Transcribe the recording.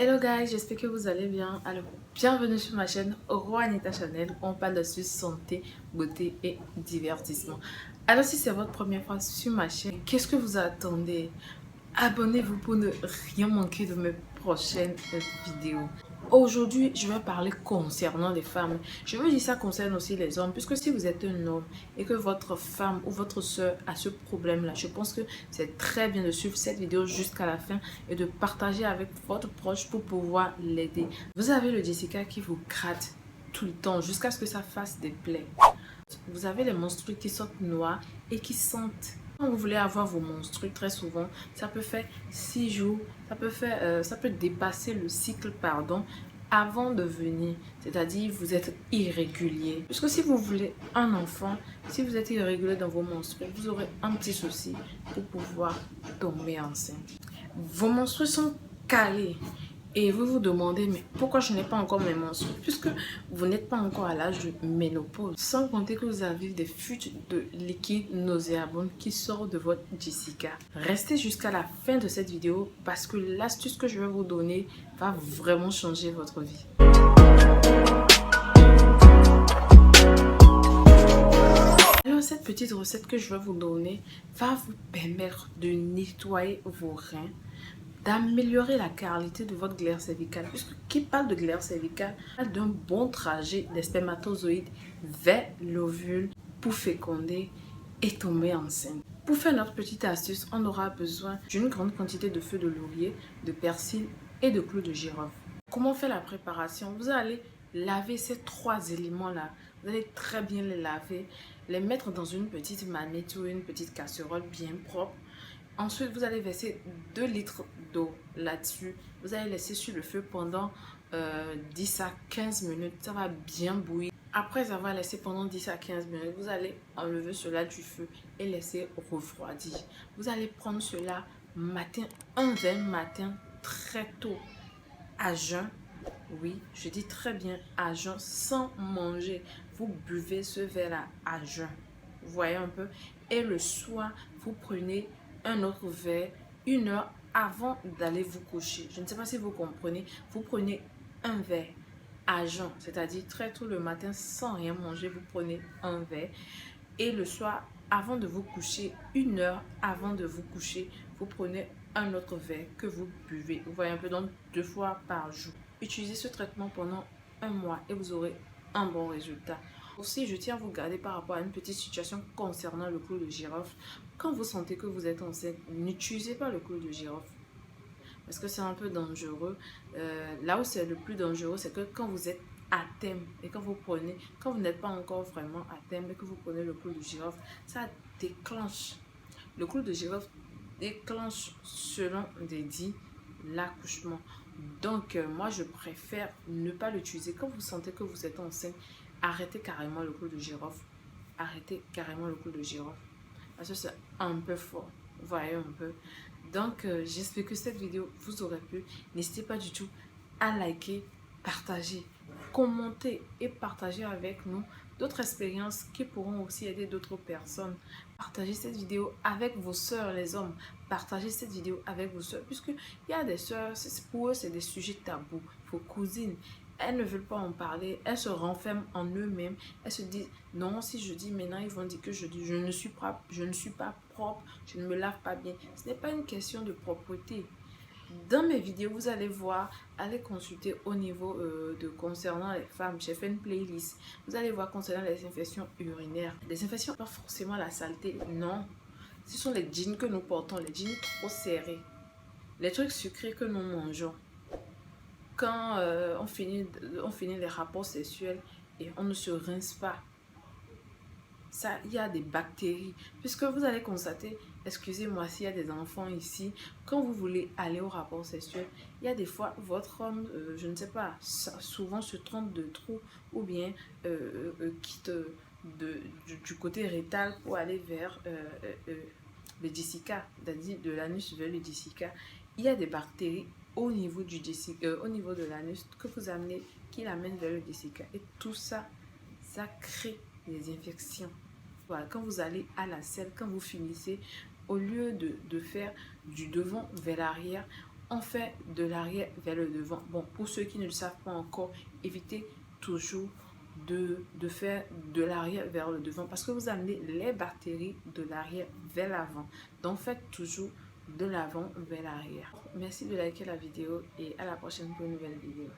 Hello guys, j'espère que vous allez bien. Alors, bienvenue sur ma chaîne Juanita Chanel. On parle de santé, beauté et divertissement. Alors, si c'est votre première fois sur ma chaîne, qu'est-ce que vous attendez? Abonnez-vous pour ne rien manquer de mes prochaines vidéos. Aujourd'hui, je vais parler concernant les femmes. Je veux dire ça concerne aussi les hommes, puisque si vous êtes un homme et que votre femme ou votre soeur a ce problème-là, je pense que c'est très bien de suivre cette vidéo jusqu'à la fin et de partager avec votre proche pour pouvoir l'aider. Vous avez le Jessica qui vous gratte tout le temps jusqu'à ce que ça fasse des plaies. Vous avez les menstrues qui sortent noirs et qui sentent. Quand vous voulez avoir vos menstrues, très souvent, ça peut faire 6 jours, ça peut dépasser le cycle, pardon, avant de venir. C'est-à-dire, vous êtes irrégulier. Puisque si vous voulez un enfant, si vous êtes irrégulier dans vos menstrues, vous aurez un petit souci pour pouvoir tomber enceinte. Vos menstrues sont calées. Et vous vous demandez, mais pourquoi je n'ai pas encore mes menstrues? Puisque vous n'êtes pas encore à l'âge de ménopause. Sans compter que vous avez des fuites de liquide nauséabond qui sortent de votre Jessica. Restez jusqu'à la fin de cette vidéo parce que l'astuce que je vais vous donner va vraiment changer votre vie. Alors, cette petite recette que je vais vous donner va vous permettre de nettoyer vos reins, d'améliorer la qualité de votre glaire cervicale. Puisque qui parle de glaire cervicale parle d'un bon trajet des spermatozoïdes vers l'ovule pour féconder et tomber enceinte. Pour faire notre petite astuce, on aura besoin d'une grande quantité de feuilles de laurier, de persil et de clous de girofle. Comment faire la préparation? Vous allez laver ces 3 éléments-là. Vous allez très bien les laver, les mettre dans une petite manette ou une petite casserole bien propre. Ensuite, vous allez verser 2 litres d'eau là-dessus. Vous allez laisser sur le feu pendant 10 à 15 minutes. Ça va bien bouillir. Après avoir laissé pendant 10 à 15 minutes, vous allez enlever cela du feu et laisser refroidir. Vous allez prendre cela matin, un verre matin très tôt, à jeun. Oui, je dis très bien à jeun, sans manger. Vous buvez ce verre-là à jeun. Vous voyez un peu? Et le soir, vous prenez un autre verre 1 heure avant d'aller vous coucher. Je ne sais pas si vous comprenez. Vous prenez un verre à jeun, c'est-à-dire très tôt le matin sans rien manger, vous prenez un verre. Et le soir, avant de vous coucher, 1 heure avant de vous coucher, vous prenez un autre verre que vous buvez. Vous voyez un peu, donc 2 fois par jour. Utilisez ce traitement pendant un mois et vous aurez un bon résultat. Aussi, je tiens à vous garder par rapport à une petite situation concernant le clou de girofle. Quand vous sentez que vous êtes enceinte, n'utilisez pas le clou de girofle parce que c'est un peu dangereux. Là où c'est le plus dangereux, c'est que quand vous êtes à thème et quand vous n'êtes pas encore vraiment à thème et que vous prenez le clou de girofle, ça déclenche. Le clou de girofle déclenche, selon des dits, l'accouchement. Donc, moi, je préfère ne pas l'utiliser. Quand vous sentez que vous êtes enceinte, arrêtez carrément le clou de girofle. Arrêtez carrément le clou de girofle. Parce que c'est un peu fort. Vous voyez un peu. Donc, j'espère que cette vidéo vous aura plu. N'hésitez pas du tout à liker, partager, commenter et partager avec nous d'autres expériences qui pourront aussi aider d'autres personnes. Partagez cette vidéo avec vos soeurs, les hommes. Partagez cette vidéo avec vos soeurs, puisqu'il y a des soeurs, pour eux, c'est des sujets tabous. Vos cousines, elles ne veulent pas en parler, elles se renferment en eux-mêmes, elles se disent non, si je dis maintenant, ils vont dire que je ne suis pas propre, je ne me lave pas bien. Ce n'est pas une question de propreté. Dans mes vidéos, vous allez voir, allez consulter au niveau concernant les femmes. J'ai fait une playlist. Vous allez voir concernant les infections urinaires. Les infections, pas forcément la saleté, non. Ce sont les jeans que nous portons, les jeans trop serrés. Les trucs sucrés que nous mangeons. Quand on finit les rapports sexuels et on ne se rince pas, ça, il y a des bactéries. Puisque vous allez constater, excusez-moi s'il y a des enfants ici, quand vous voulez aller au rapport sexuel, il y a des fois, votre homme, je ne sais pas, souvent se trompe de trou ou bien quitte du côté rétal pour aller vers le Jessica, c'est-à-dire de l'anus vers le Jessica. Il y a des bactéries au niveau du Jessica, au niveau de l'anus que vous amenez, qui l'amène vers le Jessica. Et tout ça, ça crée des infections. Voilà, quand vous allez à la selle, quand vous finissez, au lieu de faire du devant vers l'arrière, on fait de l'arrière vers le devant. Bon, pour ceux qui ne le savent pas encore, évitez toujours de faire de l'arrière vers le devant parce que vous amenez les bactéries de l'arrière vers l'avant. Donc, faites toujours de l'avant vers l'arrière. Merci de liker la vidéo et à la prochaine pour une nouvelle vidéo.